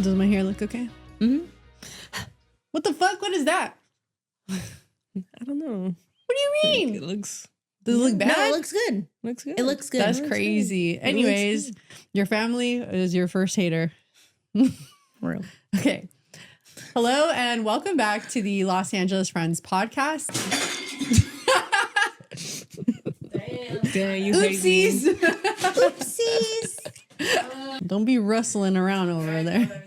Does my hair look okay? Mm-hmm. What the fuck? What is that? I don't know. What do you mean? It looks... Does it look bad? No, it looks good. Looks good. It looks good. That's It looks crazy. good. Anyways, Good. your family is your first hater. Real. Okay. Hello and welcome back to the Los Angeles Friends podcast. Damn, you hate me. Oopsies. Oopsies. Don't be rustling around over there.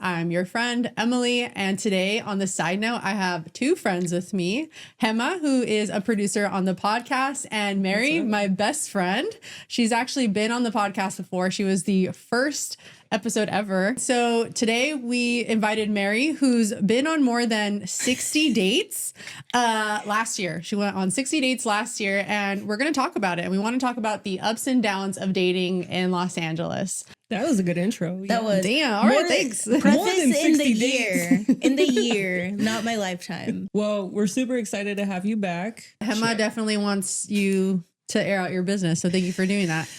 I'm your friend, Emmely, and today on the side note, I have two friends with me. Gema, who is a producer on the podcast, and Mary, my best friend. She's actually been on the podcast before. She was the first episode ever. So today we invited Mary, who's been on more than 60 dates last year. She went on 60 dates last year, and we're going to talk about it. And we want to talk about the ups and downs of dating in Los Angeles. That was a good intro. That was Damn. All right, thanks. More than preface in 60 the year. In the year, not my lifetime. Well, we're super excited to have you back. Gema definitely wants you to air out your business. So thank you for doing that.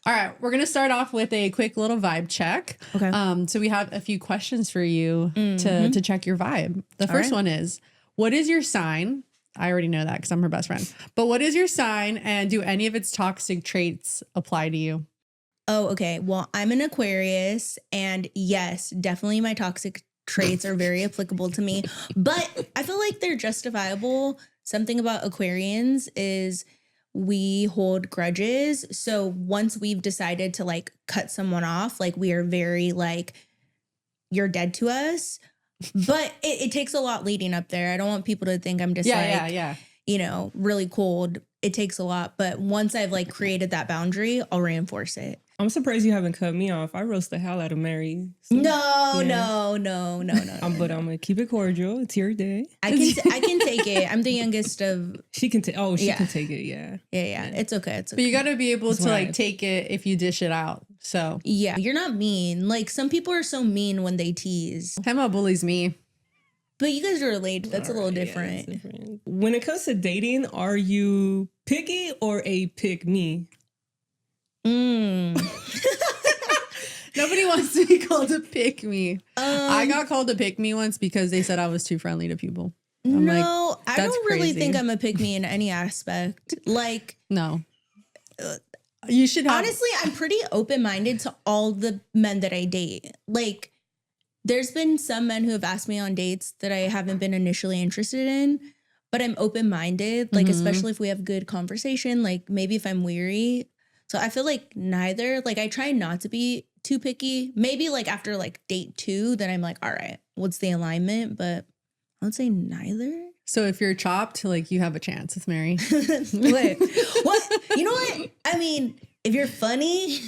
All right. We're going to start off with a quick little vibe check. Okay. So we have a few questions for you to check your vibe. The first one is, what is your sign? I already know that because I'm her best friend. But what is your sign, and do any of its toxic traits apply to you? Oh, okay. Well, I'm an Aquarius, and yes, definitely my toxic traits are very applicable to me, but I feel like they're justifiable. Something about Aquarians is we hold grudges. So once we've decided to like cut someone off, like we are very like, you're dead to us. But it takes a lot leading up there. I don't want people to think I'm just you know, really cold. It takes a lot. But once I've like created that boundary, I'll reinforce it. I'm surprised you haven't cut me off. I roast the hell out of Mary. So, No. But I'm gonna keep it cordial. It's your day. I can take it. I'm the youngest of. She can take. Oh, she Yeah. can take it. Yeah. Yeah. It's okay. It's But okay. you got to be able That's to why like take it if you dish it out. So Yeah, you're not mean. Like some people are so mean when they tease, Gema bullies me. but you guys are related. That's a little Alright, yeah, different. it's different. When it comes to dating, are you picky or a pick me? Nobody wants to be called a pick me. I got called a pick me once because they said I was too friendly to people. I'm like, No, I that's don't really crazy. think I'm a pick me in any aspect. Like, no. You should have. honestly, I'm pretty open-minded to all the men that I date. Like, there's been some men who have asked me on dates that I haven't been initially interested in, but I'm open-minded, like, especially if we have good conversation, like maybe if I'm weary. So I feel like neither. Like, I try not to be too picky. Maybe like after like date 2, then I'm like, all right, what's the alignment? But I would say neither. So if you're chopped, like you have a chance with Mary. Wait, what? You know what? I mean, if you're funny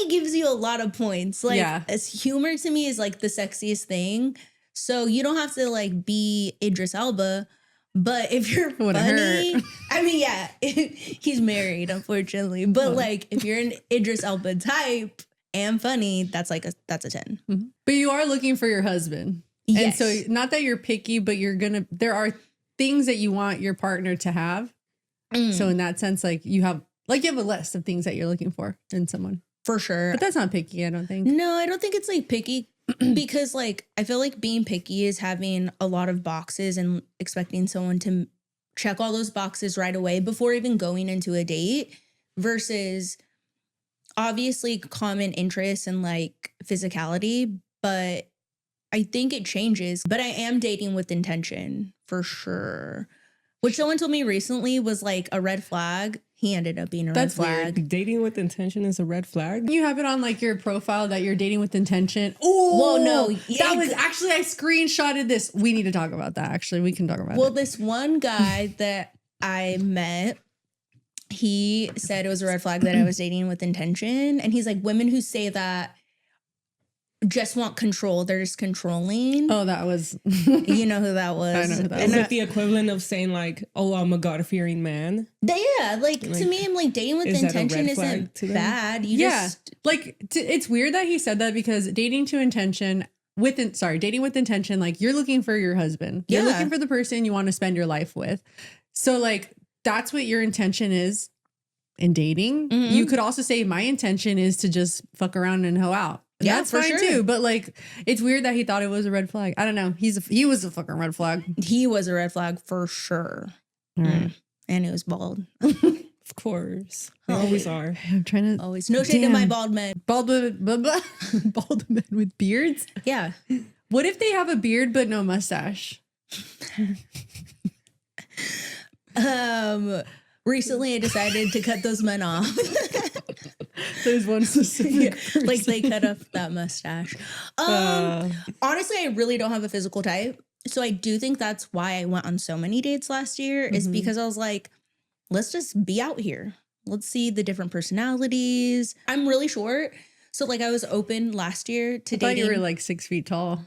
gives you a lot of points. Like, Yeah. as humor to me is like the sexiest thing. So you don't have to like be Idris Elba. But if you're Wouldn't funny, hurt. I mean, yeah, he's married, unfortunately. But like, if you're an Idris Elba type and funny, that's a 10. But you are looking for your husband. Yes. And so not that you're picky, but there are things that you want your partner to have. So in that sense, like you have a list of things that you're looking for in someone. For sure. But that's not picky, I don't think. No, I don't think it's like picky because like I feel like being picky is having a lot of boxes and expecting someone to check all those boxes right away before even going into a date versus obviously common interests and like physicality, but I think it changes. But I am dating with intention for sure. Which someone told me recently was like a red flag. He ended up being a That's red flag. Dating with intention is a red flag. You have it on like your profile that you're dating with intention. Oh, Well, no, that was actually, I screenshotted this. We need to talk about that. Actually, we can talk about Well, it. this one guy that I met, he said it was a red flag that I was dating with intention. And he's like, women who say that just want control. They're just controlling. Oh, that was. You know who that was. I know who that Is was. it the equivalent of saying like, "Oh, I'm a God-fearing man"? Yeah, like to me, I'm like dating with is that a intention red flag isn't to them? bad. You Yeah. just Like, it's weird that he said that because dating with intention, like you're looking for your husband. You're Yeah. looking for the person you want to spend your life with. So like, that's what your intention is in dating. Mhm. You could also say my intention is to just fuck around and hoe out. And Yeah, that's for fine sure. too. But like, it's weird that he thought it was a red flag. I don't know. He was a fucking red flag. He was a red flag for sure. All right. And he was bald. Of course. They always are. I'm trying to Always. No shade to my Damn. bald men. bald men with beards. Yeah. What if they have a beard but no mustache? Recently I decided to cut those men off. There's one specific. Like they cut off that mustache. Honestly, I really don't have a physical type. So I do think that's why I went on so many dates last year is because I was like, let's just be out here. Let's see the different personalities. I'm really short. So like I was open last year to I thought dating. you were like 6 feet tall.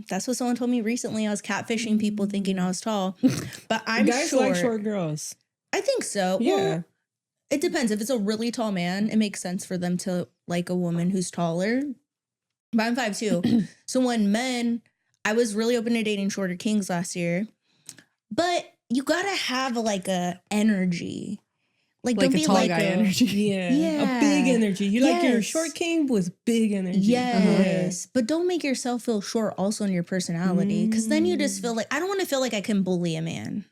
That's what someone told me recently. I was catfishing people thinking I was tall. But I'm Guys short. like short girls. I think so. Yeah. Well, it depends. If it's a really tall man, it makes sense for them to like a woman who's taller. But I'm 5'2". So when men, I was really open to dating shorter kings last year. But you gotta have like a energy. Like don't a be tall like guy a energy. Yeah. A big energy. You like your Yes. short king with big energy. Yes. But don't make yourself feel short also in your personality. Cause then you just feel like I don't want to feel like I can bully a man.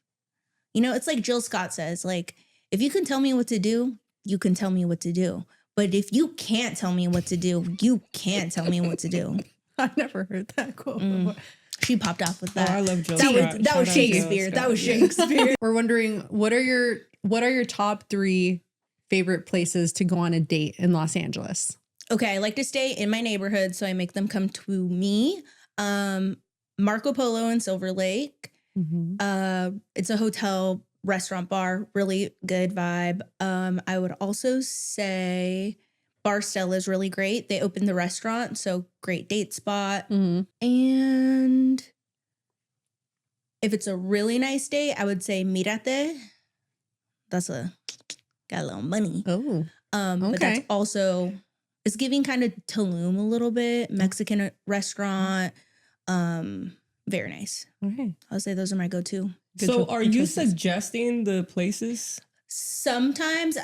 You know, it's like Jill Scott says, like, if you can tell me what to do, you can tell me what to do. But if you can't tell me what to do, you can't tell me what to do. I never heard that quote before. She popped off with Oh, that. I love Jill that Scott. was Shout out Jill Shakespeare. Scott. That was Yeah. Shakespeare. We're wondering what are your top 3 favorite places to go on a date in Los Angeles? Okay, I like to stay in my neighborhood, so I make them come to me. Marco Polo in Silver Lake. It's a hotel, restaurant, bar, really good vibe. I would also say Bar Stella is really great. They opened the restaurant, so great date spot. And if it's a really nice date, I would say Mirate. Got a little money. Oh, But that's okay. also, it's giving kind of Tulum a little bit, Mexican restaurant. Very nice. Okay. I'll say those are my go-to. So are you suggesting the places? Sometimes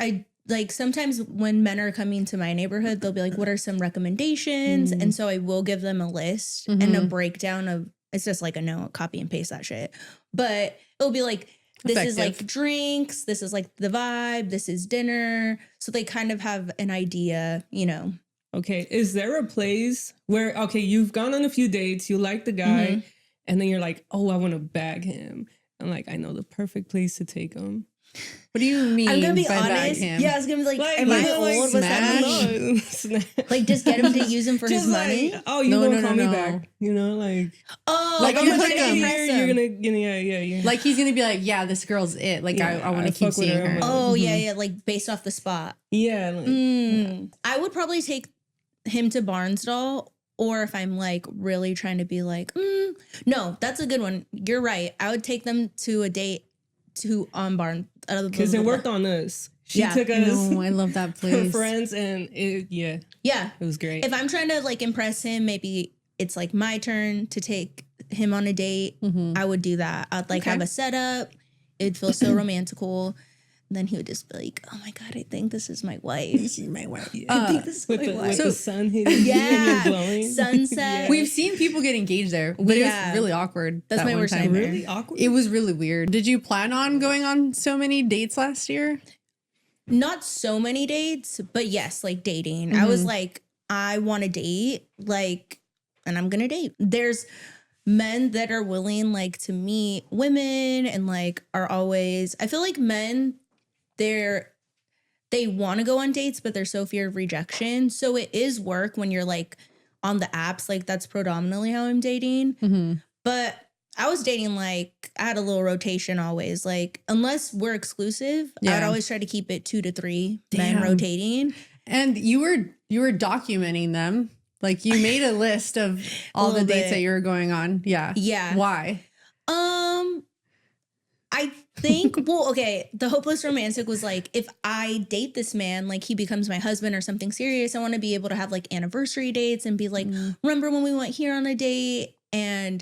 sometimes when men are coming to my neighborhood, they'll be like, what are some recommendations? And so I will give them a list and a breakdown of, it's just like a note, copy and paste that shit. But it'll be like, this is like drinks, this is like the vibe, this is dinner. So they kind of have an idea, you know. Okay. Is there a place where, okay, you've gone on a few dates, you like the guy, and then you're like, oh, I want to bag him. And like, I know the perfect place to take him. What do you mean? I'm gonna be by bag honest. him? Yeah, I was gonna be like, am like, I old? What's that mean? Smash. Like, just get him to use him for his Just money? like, oh, you No, gonna no, call no, me no. back? You know, like, Oh, Like, like you're I'm gonna trying to impress impress you're him. gonna, yeah. Like he's gonna be like, yeah, this girl's it. Like Yeah, I want I to keep fuck with seeing her. her. Oh, yeah, like based off the spot. Yeah, like, I would probably take him to Barnsdall, or if I'm like really trying to be like, no, that's a good one. You're right. I would take them to a date to Barn. because it worked on us. She Yeah. took us, No, I love that her place. friends, and it was great. If I'm trying to like impress him, maybe it's like my turn to take him on a date. I would do that. I'd like have a setup. It'd feel so romantical. And then he would just be like, oh my God, I think this is my wife. This is my wife. I think this is with my the, wife. with the sun hitting you and you're glowing. Sunset. We've seen people get engaged there, but it was really awkward. That's that my one worst time. nightmare. Really awkward. It was really weird. Did you plan on going on so many dates last year? Not so many dates, but yes, like dating. I was like, I want to date, like, and I'm gonna date. There's men that are willing like to meet women and like are always, I feel like men, they want to go on dates, but they're so fear of rejection. So it is work when you're like on the apps, like that's predominantly how I'm dating. But I was dating like, I had a little rotation always. Like, unless we're exclusive, I'd always try to keep it 2 to 3 men rotating. And you were documenting them. Like you made a list of all the dates that you were going on. Yeah. Yeah. Why? I think, well, okay, the hopeless romantic was like, if I date this man, like he becomes my husband or something serious, I want to be able to have like anniversary dates and be like, remember when we went here on a date? And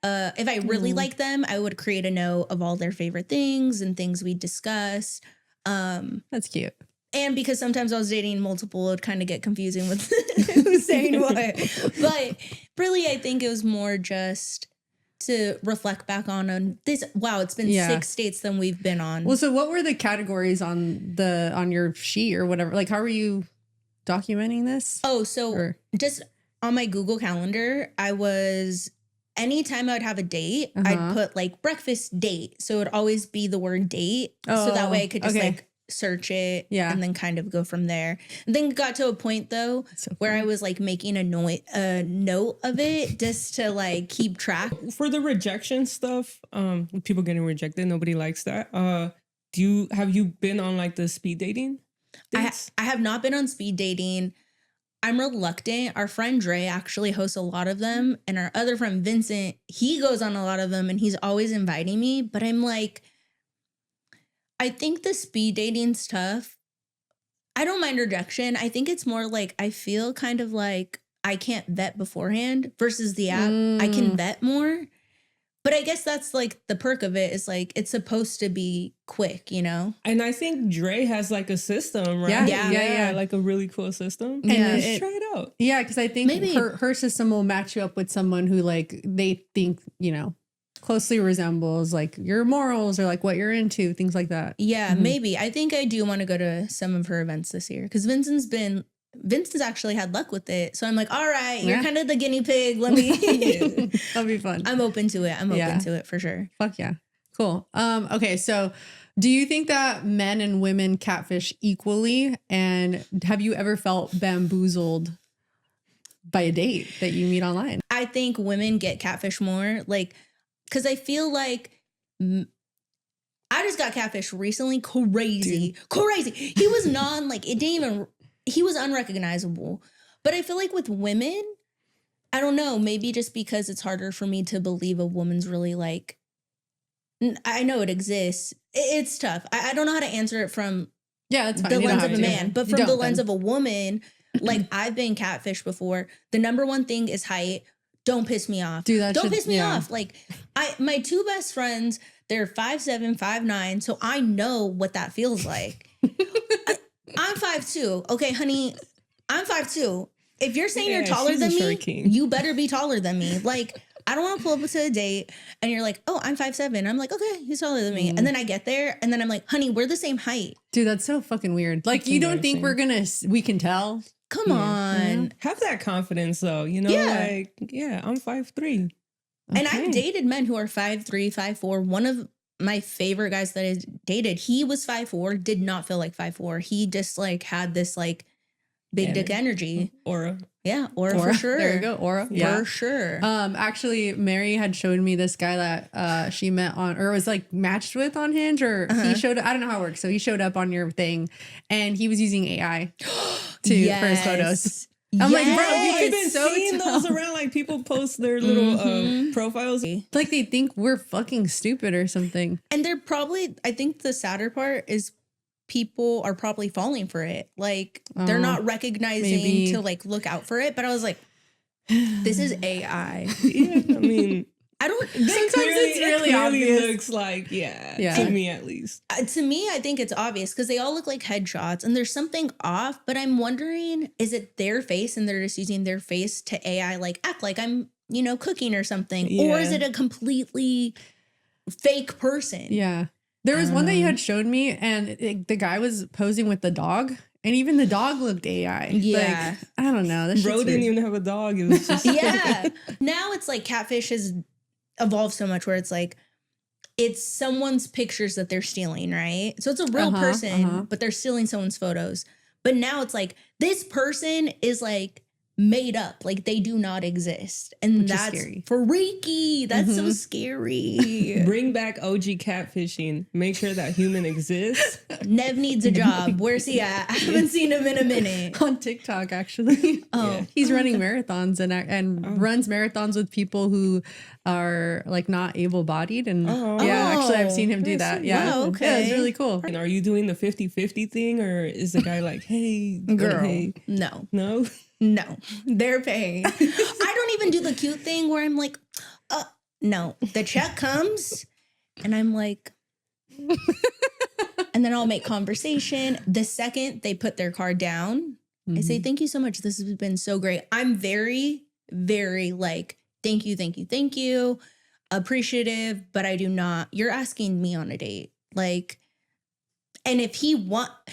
if I really like them, I would create a note of all their favorite things and things we discussed. That's cute. And because sometimes I was dating multiple, it would kind of get confusing with who's saying what. But really, I think it was more just to reflect back on this. Wow, it's been 6 states than we've been on. Well, so what were the categories on your sheet or whatever? Like, how were you documenting this? Oh, so just on my Google Calendar, anytime I would have a date, I'd put like breakfast date. So it would always be the word date. So that way I could just like search it and then kind of go from there. And then it got to a point though where I was like making a note of it just to like keep track. For the rejection stuff, people getting rejected, nobody likes that. Have you been on like the speed dating dates? I have not been on speed dating. I'm reluctant. Our friend Dre actually hosts a lot of them. And our other friend Vincent, he goes on a lot of them and he's always inviting me. But I'm like, I think the speed dating stuff, I don't mind rejection. I think it's more like I feel kind of like I can't vet beforehand versus the app. I can vet more. But I guess that's like the perk of it is like it's supposed to be quick, you know? And I think Dre has like a system, right? Yeah. Like a really cool system. And let's try it out. Yeah, because I think Maybe. her system will match you up with someone who like they think, you know, closely resembles like your morals or like what you're into, things like that. Yeah, maybe. I think I do want to go to some of her events this year because Vincent's actually had luck with it. So I'm like, all right, you're kind of the guinea pig. Let me. That'll be fun. I'm open to it. I'm open to it for sure. Fuck yeah. Cool. Okay, so do you think that men and women catfish equally? And have you ever felt bamboozled by a date that you meet online? I think women get catfish more. Like, because I feel like I just got catfish recently. Crazy. He was he was unrecognizable. But I feel like with women, I don't know, maybe just because it's harder for me to believe a woman's really like, I know it exists. It's tough. I don't know how to answer it from that's fine. the lens of a man, but from the lens of a woman, like I've been catfished before. The number one thing is height. Don't piss me off. Dude, don't piss me off. Like my 2 best friends, they're 5'7", 5'9", so I know what that feels like. I'm 5'2". Okay, honey, I'm 5'2". If you're saying you're taller than me, you better be taller than me. Like, I don't want to pull up to a date and you're like, oh, I'm 5'7". I'm like, okay, he's taller than me. And then I get there and then I'm like, honey, we're the same height. Dude, that's so fucking weird. Like, you don't think we can tell? Come on. Have that confidence though, you know? Like, I'm 5'3". And I've dated men who are 5'3", 5'4". One of my favorite guys that I dated, he was 5'4", did not feel like 5'4". He just like had this like big dick energy. Aura. Yeah, aura for sure. There you go, aura. Yeah. For sure. Actually, Mary had shown me this guy that she met on, or was like matched with on Hinge, or he showed up. I don't know how it works. So he showed up on your thing and he was using AI for his photos. I'm like, bro, I've been seeing those around. Like people post their little profiles. Like they think we're fucking stupid or something. And they're probably, I think the sadder part is people are probably falling for it. Like they're not recognizing to like look out for it. But I was like, this is AI. Yeah, I mean, I don't. Sometimes it's really obvious. Looks like to me at least. To me, I think it's obvious because they all look like headshots, and there's something off. But I'm wondering, is it their face, and they're just using their face to AI, like act like I'm, cooking or something, or is it a completely fake person? Yeah, there was one that you had showed me, and the guy was posing with the dog. And even the dog looked AI. Yeah. Like, I don't know. Bro didn't even have a dog. It was just yeah. Now it's like catfish has evolved so much where it's like, it's someone's pictures that they're stealing, right? So it's a real person, but they're stealing someone's photos. But now it's like, this person is like made up. Like they do not exist. And which that's scary. Freaky. That's so scary. Bring back OG catfishing. Make sure that human exists. Nev needs a job. Where's he at? I haven't seen him in a minute. On TikTok, actually. He's running marathons and runs marathons with people who are like not able-bodied. And actually I've seen him do that. Yeah. Wow, okay. Yeah, it's really cool. And are you doing the 50-50 thing, or is the guy like, hey, girl, hey? No, they're paying. I don't even do the cute thing where I'm like, no, the check comes and I'm like, and then I'll make conversation. The second they put their card down, I say, thank you so much. This has been so great. I'm very, very like, thank you, thank you, thank you. Appreciative, but I do not, you're asking me on a date. Like, and if he wants,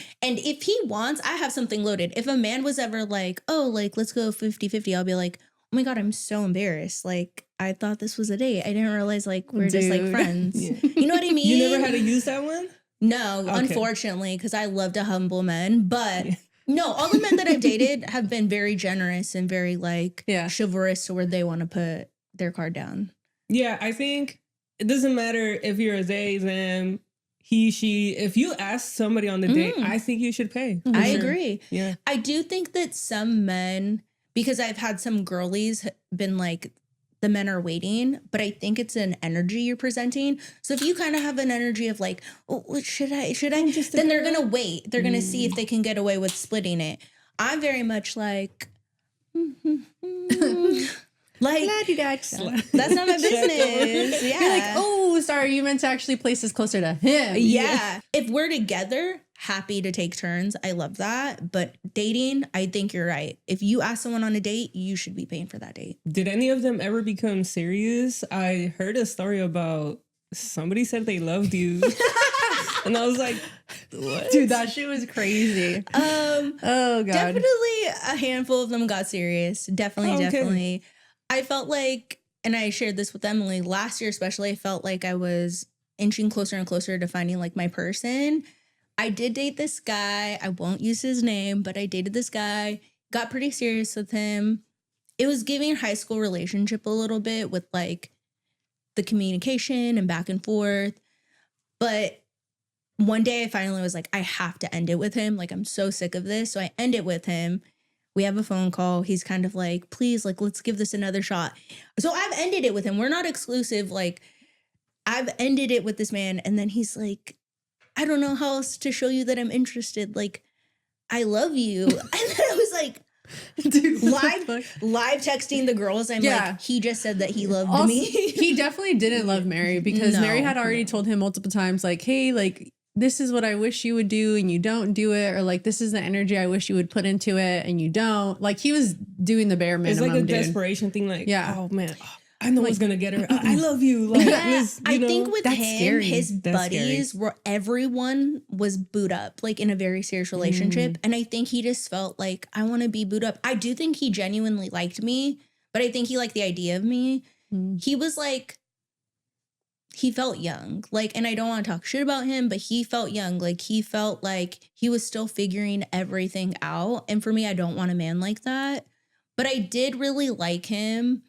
I have something loaded. If a man was ever like, oh, like, let's go 50-50, I'll be like, oh my God, I'm so embarrassed. Like, I thought this was a date. I didn't realize like we're just like friends. Yeah. You know what I mean? You never had to use that one? No, Okay. unfortunately, because I love to humble men. But no, all the men that I've dated have been very generous and very like chivalrous to where they want to put their card down. Yeah, I think it doesn't matter if you're a they, them, he, she. If you ask somebody on the date, I think you should pay. I agree. Yeah. I do think that some men, because I've had some girlies been like, the men are waiting, but I think it's an energy you're presenting. So if you kind of have an energy of like, oh, should I? Then they're going to wait. They're going to see if they can get away with splitting it. I'm very much like, like, that's not my business. Yeah. You're like, oh, sorry, you meant to actually place this closer to him. Yeah. If we're together, happy to take turns. I love that. But dating, I think you're right. If you ask someone on a date, you should be paying for that date. Did any of them ever become serious? I heard a story about somebody said they loved you. And I was like, what? Dude, that shit was crazy. Oh, God. Definitely a handful of them got serious. Definitely. I felt like, and I shared this with Emmely last year especially, I felt like I was inching closer and closer to finding like my person. I did date this guy. I won't use his name, but I dated this guy, got pretty serious with him. It was giving high school relationship a little bit with like the communication and back and forth. But one day I finally was like, I have to end it with him. Like, I'm so sick of this. So I end it with him. We have a phone call. He's kind of like, please, like, let's give this another shot. So I've ended it with him. We're not exclusive. Like, I've ended it with this man. And then he's like, I don't know how else to show you that I'm interested. Like, I love you. And then I was like, dude, live texting the girls. I'm like, he just said that he loved me. He definitely didn't love Mary because Mary had already told him multiple times, like, hey, like, this is what I wish you would do and you don't do it. Or like, this is the energy I wish you would put into it and you don't. Like, he was doing the bare minimum. It's like a desperation thing. Like, oh man, I know what's gonna get her. I love you. Like, I think with him, scary. his buddies were, everyone was booed up, like in a very serious relationship. And I think he just felt like, I want to be booed up. I do think he genuinely liked me, but I think he liked the idea of me. He was like, he felt young, like, and I don't want to talk shit about him, but he felt young. Like, he felt like he was still figuring everything out. And for me, I don't want a man like that, but I did really like him.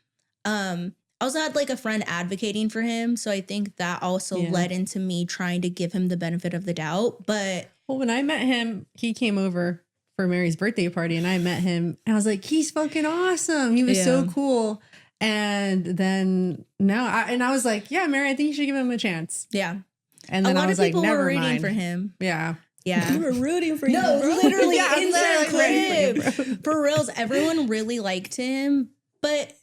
I also had like a friend advocating for him. So I think that also led into me trying to give him the benefit of the doubt. But well, when I met him, he came over for Mary's birthday party and I met him and I was like, he's fucking awesome. He was so cool. And then I was like, yeah, Mary, I think you should give him a chance. Yeah. And then a lot I was of people like, never were rooting mind. for him. Yeah. Yeah. You were rooting for him. No, literally insert clip. For reals, everyone really liked him, but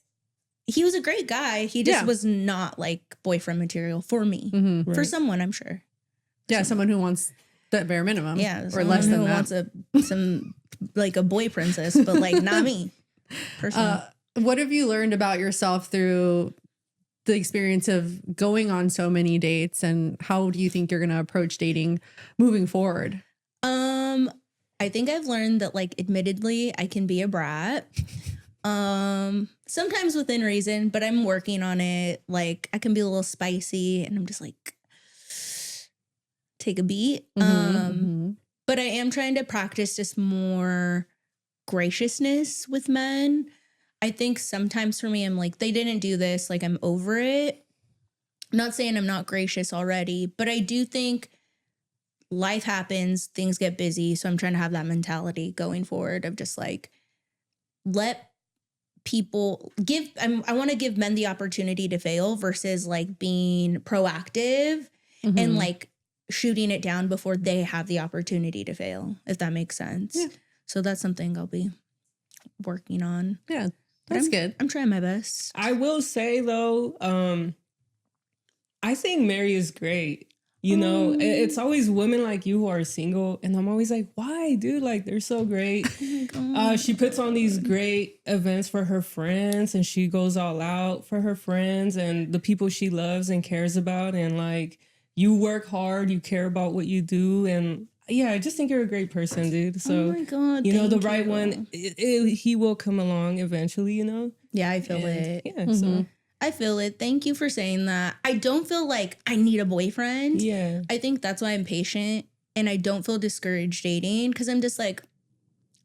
he was a great guy. He just was not like boyfriend material for me. For someone, I'm sure. Yeah, someone who wants that bare minimum. Yeah, or less than that. Wants some like a boy princess, but like not me. Personally. What have you learned about yourself through the experience of going on so many dates, and how do you think you're going to approach dating moving forward? I think I've learned that, like, admittedly, I can be a brat. Sometimes within reason, but I'm working on it. Like, I can be a little spicy, and I'm just like, take a beat. But I am trying to practice just more graciousness with men. I think sometimes for me, I'm like, they didn't do this. Like, I'm over it. I'm not saying I'm not gracious already, but I do think life happens, things get busy. So I'm trying to have that mentality going forward of just like, let people I want to give men the opportunity to fail versus like being proactive and like shooting it down before they have the opportunity to fail, if that makes sense. Yeah. So that's something I'll be working on. Yeah. That's good. I'm trying my best. I will say though, I think Mary is great. You know, it's always women like you who are single. And I'm always like, why, dude? Like, they're so great. She puts on these great events for her friends and she goes all out for her friends and the people she loves and cares about. And like, you work hard, you care about what you do. And yeah, I just think you're a great person, dude. So, oh my God, you know, the thank right you. one, he will come along eventually, you know? Yeah, I feel it. Yeah, so. I feel it. Thank you for saying that. I don't feel like I need a boyfriend. Yeah. I think that's why I'm patient and I don't feel discouraged dating because I'm just like,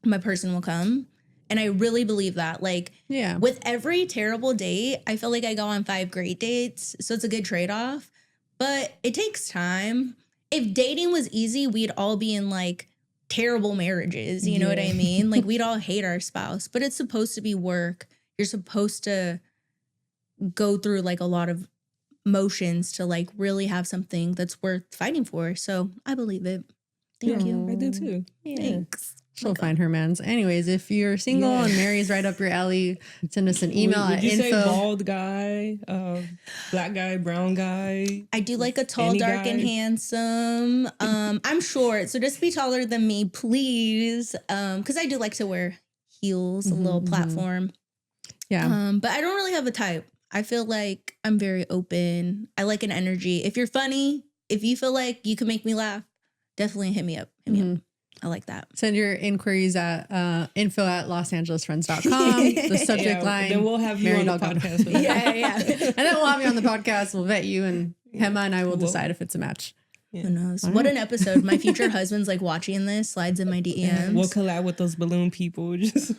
my person will come. And I really believe that. Like, Yeah. with every terrible date, I feel like I go on 5 great dates. So it's a good trade-off. But it takes time. If dating was easy, we'd all be in like terrible marriages. You know what I mean? Like, we'd all hate our spouse. But it's supposed to be work. You're supposed to go through like a lot of motions to like really have something that's worth fighting for. So I believe it. Thank you. I do too. Yeah. Thanks. She'll find her mans. Anyways, if you're single and Mary's right up your alley, send us an email Would at you say info. bald guy, black guy, brown guy? I do like a tall, Any dark, guy? and handsome. I'm short, so just be taller than me, please. Because I do like to wear heels, a little platform. Yeah. But I don't really have a type. I feel like I'm very open. I like an energy. If you're funny, if you feel like you can make me laugh, definitely hit me up. Hit me up. I like that. Send your inquiries at info@losangelesfriends.com. The subject line. Then we'll have you Mary on the Delgado. podcast. With Yeah. And then we'll have you on the podcast. We'll vet you, and Gema and I will decide if it's a match. Who knows? What an episode. My future husband's like watching this, slides in my DMs. We'll collab with those balloon people. Just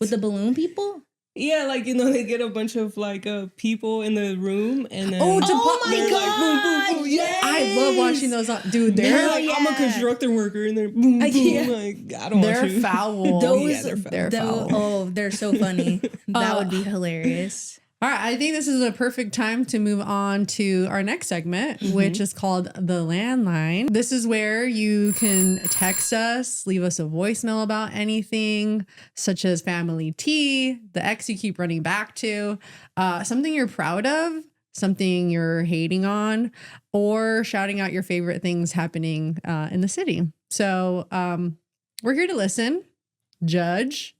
With the balloon people? yeah, like, you know, they get a bunch of like people in the room and then Oh my they're God. like, boom, boom, boom. Yes. I love watching those. Dude, They're they're like, I'm a yeah. construction worker, and they're boom, boom. Yeah. Like, I don't they're want you. foul. Those, they're foul. Oh, they're so funny. That would be hilarious. All right, I think this is a perfect time to move on to our next segment, which is called The Landline. This is where you can text us, leave us a voicemail about anything, such as family tea, the ex you keep running back to, something you're proud of, something you're hating on, or shouting out your favorite things happening in the city. So we're here to listen, judge,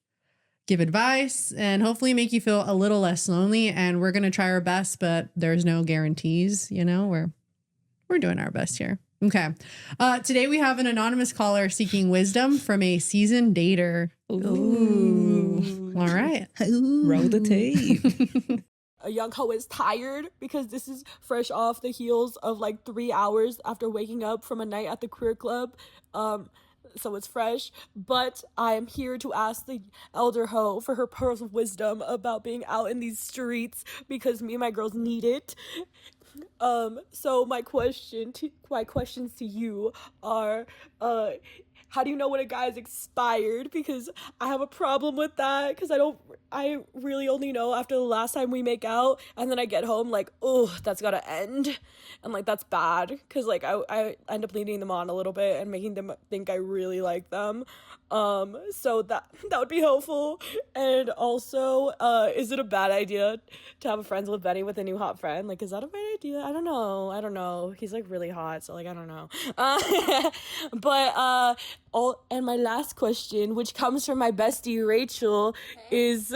give advice, and hopefully make you feel a little less lonely. And we're going to try our best, but there's no guarantees, you know, we're doing our best here. Okay. Today we have an anonymous caller seeking wisdom from a seasoned dater. Ooh. All right. Roll the tape. A young hoe is tired because this is fresh off the heels of like 3 hours after waking up from a night at the queer club. So it's fresh, but I am here to ask the elder hoe for her pearls of wisdom about being out in these streets because me and my girls need it. So my questions to you are, how do you know when a guy is expired? Because I have a problem with that, because I really only know after the last time we make out, and then I get home like, oh, that's gotta end, and like that's bad, because like I end up leading them on a little bit and making them think I really like them. So that would be helpful. And also, is it a bad idea to have a friends with Benny with a new hot friend? Like, is that a bad idea? I don't know. He's like really hot, so like I don't know. But and my last question, which comes from my bestie Rachel, is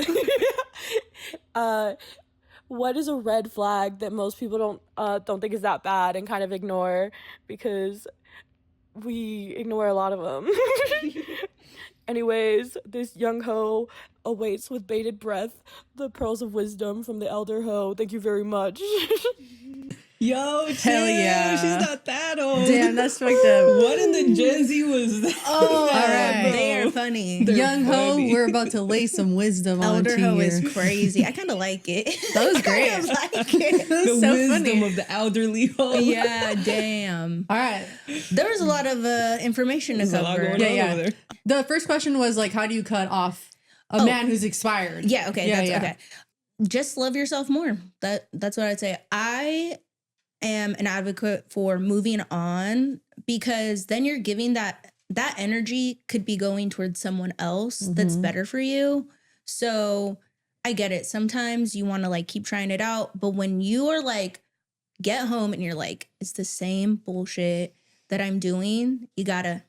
what is a red flag that most people don't think is that bad and kind of ignore, because we ignore a lot of them. Anyways, this young hoe awaits with bated breath the pearls of wisdom from the elder hoe. Thank you very much. Yo, Hell yeah. She's not that old. Damn, that's fucked up. What in the Gen Z was that? Oh, all right. They are funny. Young hoe, funny. we're about to lay some wisdom Elder onto hoe you. is crazy. I kind of like it. That was great. I like it. That was The so wisdom funny. of the elderly hoe. Yeah, damn. All right. There was a lot of information to There's a lot cover. going on over there. The first question was like, how do you cut off a man who's expired? Yeah, okay, Yeah, that's yeah. okay. Just love yourself more. That's what I'd say. I am an advocate for moving on, because then you're giving that energy could be going towards someone else that's better for you. So I get it. Sometimes you want to like keep trying it out, but when you are like get home and you're like, it's the same bullshit that I'm doing. You gotta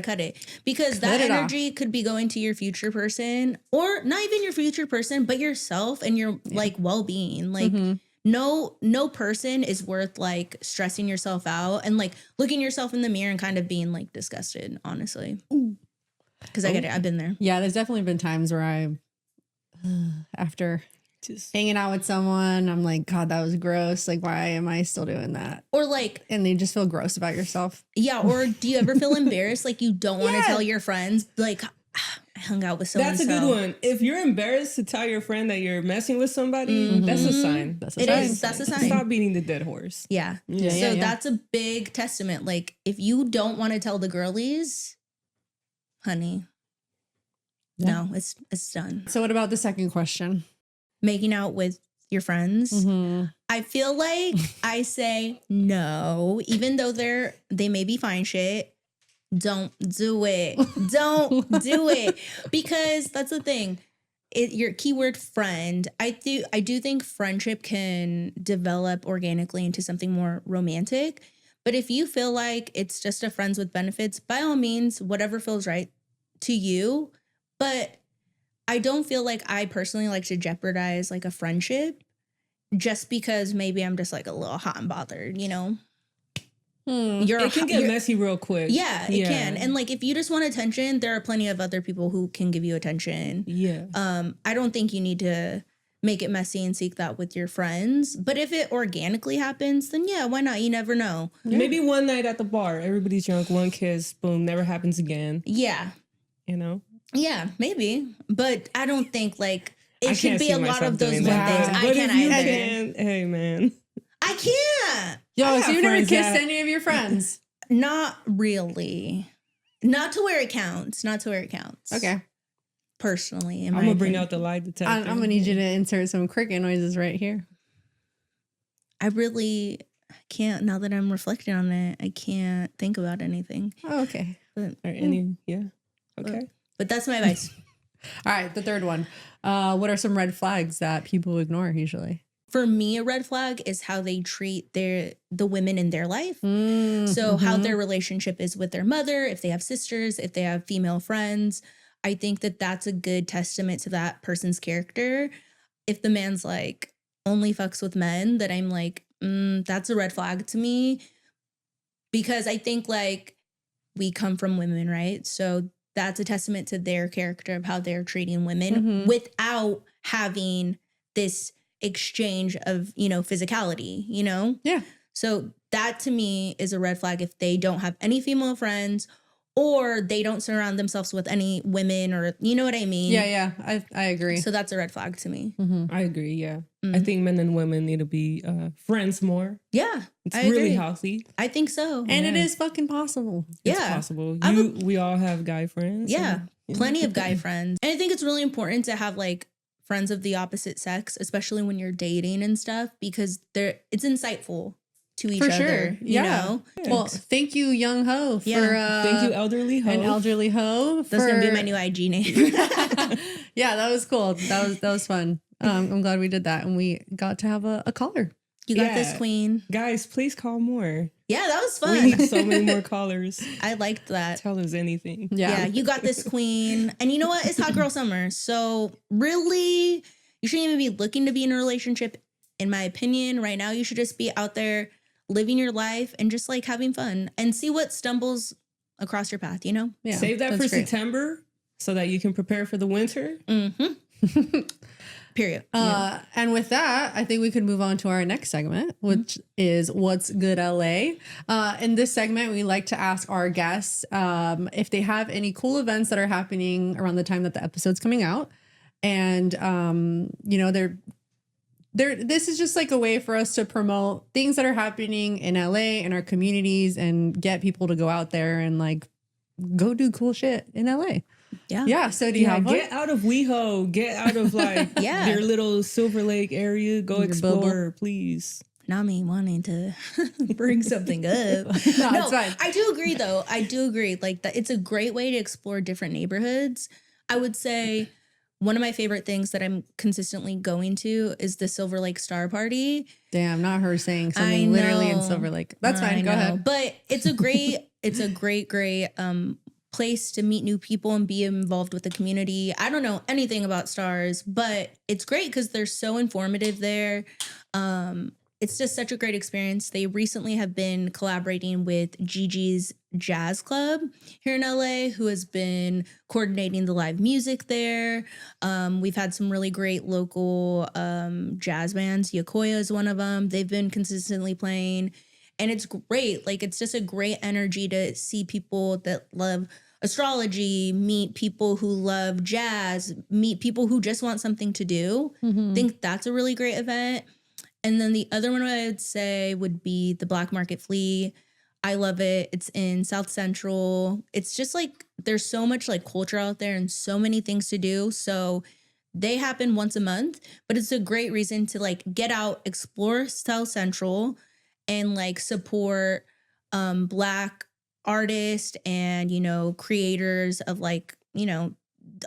cut it, because that energy could be going to your future person, or not even your future person, but yourself and your like well-being. Like no person is worth like stressing yourself out and like looking yourself in the mirror and kind of being like disgusted, honestly. Because I get it. I've been there. Yeah, there's definitely been times where I, after just hanging out with someone, I'm like, God, that was gross. Like, why am I still doing that? Or like, and you just feel gross about yourself. Yeah. Or do you ever feel embarrassed? Like you don't want to tell your friends, like, I hung out with someone. That's a good one. If you're embarrassed to tell your friend that you're messing with somebody, that's a sign. That's a sign. Stop beating the dead horse. Yeah. So that's a big testament. Like if you don't want to tell the girlies, honey, no, it's done. So what about the second question? Making out with your friends. I feel like I say no, even though they may be fine shit. Don't do it. Don't do it. Because that's the thing. Your keyword friend. I do think friendship can develop organically into something more romantic. But if you feel like it's just a friends with benefits, by all means, whatever feels right to you. But I don't feel like I personally like to jeopardize like a friendship just because maybe I'm just like a little hot and bothered, you know? It can get messy real quick. Yeah, it can. And like if you just want attention, there are plenty of other people who can give you attention. Yeah. I don't think you need to make it messy and seek that with your friends. But if it organically happens, then yeah, why not? You never know. Yeah. Maybe one night at the bar, everybody's drunk, one kiss, boom, never happens again. Yeah. You know? Yeah, maybe. But I don't think like it should be a lot of those one things. I can't either. Hey, man. I can't. Yo, so you never kissed any of your friends? Not really. Not to where it counts. Not to where it counts. Okay. Personally, I'm going to bring out the lie detector. I'm going to need you to insert some cricket noises right here. I really can't, now that I'm reflecting on it, I can't think about anything. Oh, okay. But, or any, yeah. Okay. But that's my advice. All right, the third one. What are some red flags that people ignore usually? For me, a red flag is how they treat the women in their life. So how their relationship is with their mother, if they have sisters, if they have female friends. I think that that's a good testament to that person's character. If the man's like only fucks with men, that I'm like, that's a red flag to me. Because I think like we come from women, right? So that's a testament to their character of how they're treating women without having this exchange of, you know, physicality, you know? Yeah. So that to me is a red flag if they don't have any female friends or they don't surround themselves with any women, or you know what I mean? Yeah. I agree. So that's a red flag to me. I agree, yeah. I think men and women need to be friends more. Yeah. It's really healthy. I think so. And it is fucking possible. It's possible. We all have guy friends. Yeah. Plenty of guy friends. And I think it's really important to have like friends of the opposite sex, especially when you're dating and stuff, because it's insightful to each other. You know? Well, thank you, young ho, for thank you, elderly ho. An elderly ho. That's gonna be my new IG name. Yeah, that was cool. That was fun. I'm glad we did that, and we got to have a caller. You got this, queen. Guys, please call more. Yeah, that was fun. We need so many more callers. I liked that. Tell us anything. Yeah, you got this, queen. And you know what? It's hot girl summer. So really, you shouldn't even be looking to be in a relationship. In my opinion, right now, you should just be out there living your life and just like having fun and see what stumbles across your path, you know? Yeah, save that for September so that you can prepare for the winter. Period. And with that, I think we could move on to our next segment, which is What's Good LA. In this segment, we like to ask our guests if they have any cool events that are happening around the time that the episode's coming out. And, you know, this is just like a way for us to promote things that are happening in LA, in our communities, and get people to go out there and like go do cool shit in LA. Yeah. So do you have one? Get out of WeHo. Get out of like your little Silver Lake area. Go explore, please. Not me wanting to bring something up. No, it's fine. I do agree though. I do agree. Like that, it's a great way to explore different neighborhoods. I would say one of my favorite things that I'm consistently going to is the Silver Lake Star Party. Damn, not her saying something literally in Silver Lake. That's fine. Go ahead. But it's a great, great place to meet new people and be involved with the community. I don't know anything about stars, but it's great because they're so informative there. It's just such a great experience. They recently have been collaborating with Gigi's Jazz Club here in LA, who has been coordinating the live music there. We've had some really great local jazz bands. Yokoya is one of them. They've been consistently playing. And it's great. Like, it's just a great energy to see people that love astrology, meet people who love jazz, meet people who just want something to do. I think that's a really great event. And then the other one I would say would be the Black Market Flea. I love it. It's in South Central. It's just like there's so much like culture out there and so many things to do. So they happen once a month, but it's a great reason to like get out, explore South Central, and like support Black artists and, you know, creators of like, you know,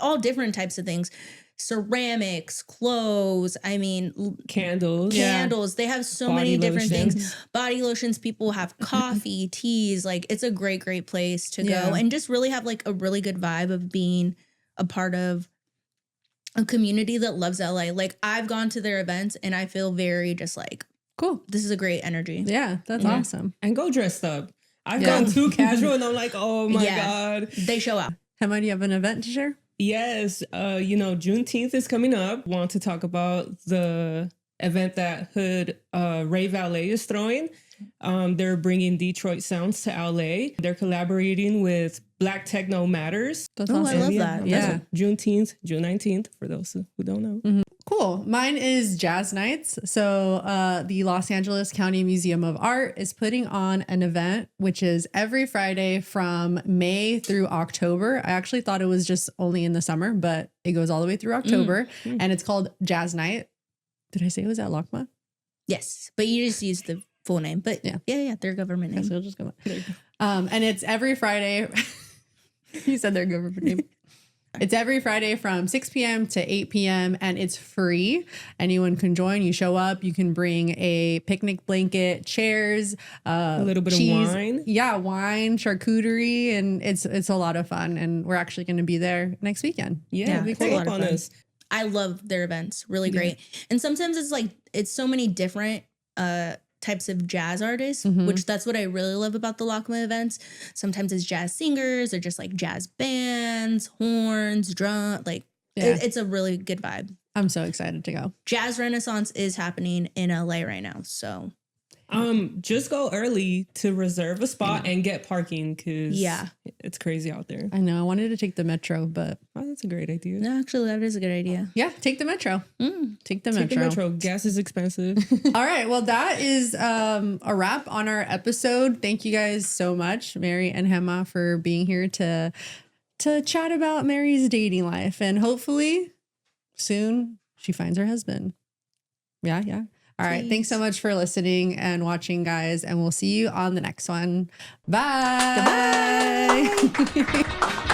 all different types of things. Ceramics, clothes, I mean, candles. They have so many different things. Body lotions, people have coffee, teas. Like, it's a great, great place to go and just really have like a really good vibe of being a part of a community that loves LA. Like, I've gone to their events and I feel very just like, cool. This is a great energy. Yeah, that's awesome. And go dressed up. I've gone too casual and I'm like, oh my God. They show up. Emma, do you have an event to share? Yes. You know, Juneteenth is coming up. Want to talk about the event that Hood Ray Valet is throwing. They're bringing Detroit sounds to LA. They're collaborating with Black Techno Matters. That's awesome. I love that. Yeah. Juneteenth, June 19th, for those who don't know. Cool. Mine is Jazz Nights. So the Los Angeles County Museum of Art is putting on an event, which is every Friday from May through October. I actually thought it was just only in the summer, but it goes all the way through October. And it's called Jazz Night. Did I say it was at LACMA? Yes, but you just used the full name. But yeah, their government name. So we'll just go. And it's every Friday. You said their government name. It's every Friday from 6 p.m. to 8 p.m. and it's free. Anyone can join. You show up. You can bring a picnic blanket, chairs, A little bit cheese. of wine. Yeah, wine, charcuterie, and it's a lot of fun. And we're actually going to be there next weekend. Yeah, it's pull a lot up of on fun. us. I love their events. Really great. And sometimes it's like, it's so many different types of jazz artists, which that's what I really love about the LACMA events. Sometimes it's jazz singers or just like jazz bands, horns, drum. Like it's a really good vibe. I'm so excited to go. Jazz Renaissance is happening in LA right now. So just go early to reserve a spot and get parking because it's crazy out there. I know. I wanted to take the metro, but That's a great idea. no, actually, that is a good idea. yeah, take the metro. Take the Take the metro. metro. Gas is expensive. All right. Well, that is a wrap on our episode. Thank you guys so much, Mary and Gema, for being here to chat about Mary's dating life. And hopefully soon she finds her husband. Yeah. All right. Thanks so much for listening and watching, guys. And we'll see you on the next one. Bye. Goodbye.